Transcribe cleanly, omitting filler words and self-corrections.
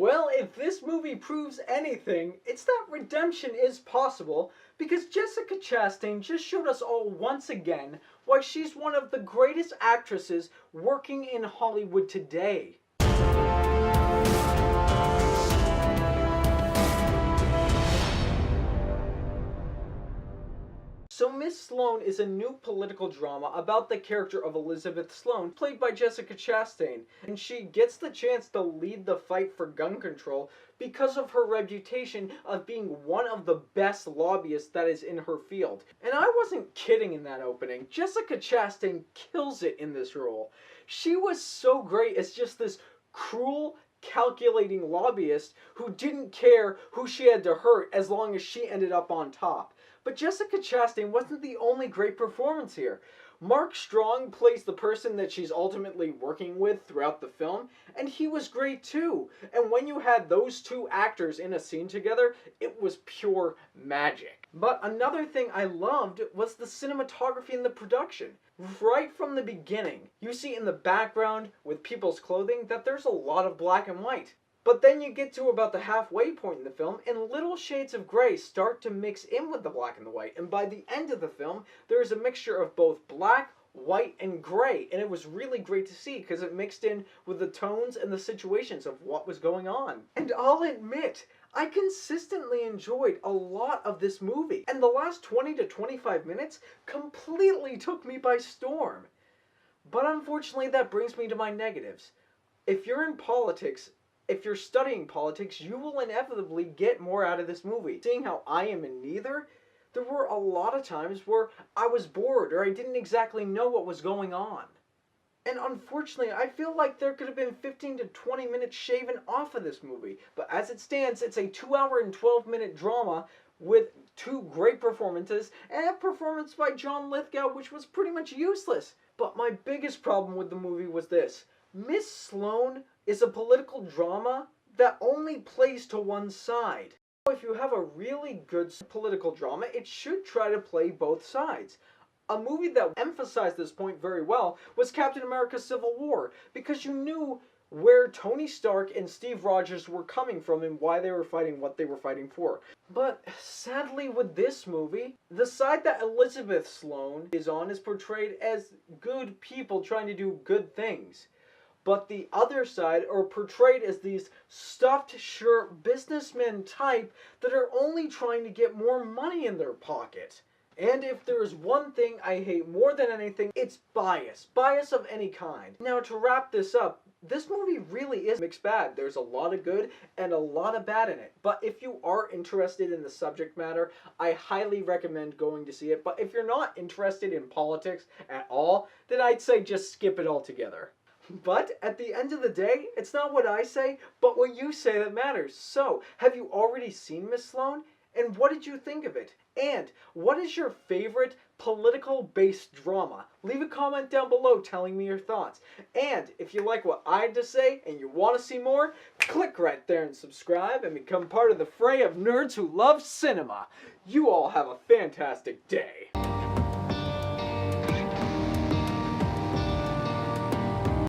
Well, if this movie proves anything, it's that redemption is possible, because Jessica Chastain just showed us all once again why she's one of the greatest actresses working in Hollywood today. So Miss Sloane is a new political drama about the character of Elizabeth Sloane, played by Jessica Chastain, and she gets the chance to lead the fight for gun control because of her reputation of being one of the best lobbyists that is in her field. And I wasn't kidding in that opening. Jessica Chastain kills it in this role. She was so great as just this cruel, calculating lobbyist who didn't care who she had to hurt as long as she ended up on top. But Jessica Chastain wasn't the only great performance here. Mark Strong plays the person that she's ultimately working with throughout the film, and he was great too. And when you had those two actors in a scene together, it was pure magic. But another thing I loved was the cinematography and the production. Right from the beginning, you see in the background with people's clothing that there's a lot of black and white. But then you get to about the halfway point in the film, and little shades of gray start to mix in with the black and the white. And by the end of the film, there is a mixture of both black, white, and gray. And it was really great to see because it mixed in with the tones and the situations of what was going on. And I'll admit, I consistently enjoyed a lot of this movie. And the last 20 to 25 minutes completely took me by storm. But unfortunately, that brings me to my negatives. If you're in politics, if you're studying politics, you will inevitably get more out of this movie. Seeing how I am in neither, there were a lot of times where I was bored or I didn't exactly know what was going on. And unfortunately, I feel like there could have been 15 to 20 minutes shaven off of this movie. But as it stands, it's a 2-hour and 12-minute drama with two great performances and a performance by John Lithgow which was pretty much useless. But my biggest problem with the movie was this. Miss Sloane is a political drama that only plays to one side. If you have a really good political drama, it should try to play both sides. A movie that emphasized this point very well was Captain America Civil War, because you knew where Tony Stark and Steve Rogers were coming from and why they were fighting what they were fighting for. But sadly with this movie, the side that Elizabeth Sloane is on is portrayed as good people trying to do good things. But the other side are portrayed as these stuffed shirt businessmen type that are only trying to get more money in their pocket. And if there is one thing I hate more than anything, it's bias. Bias of any kind. Now to wrap this up, this movie really is mixed bag. There's a lot of good and a lot of bad in it. But if you are interested in the subject matter, I highly recommend going to see it. But if you're not interested in politics at all, then I'd say just skip it altogether. But at the end of the day, it's not what I say, but what you say that matters. So, have you already seen Miss Sloane? And what did you think of it? And what is your favorite political-based drama? Leave a comment down below telling me your thoughts. And if you like what I had to say and you want to see more, click right there and subscribe and become part of the fray of nerds who love cinema. You all have a fantastic day.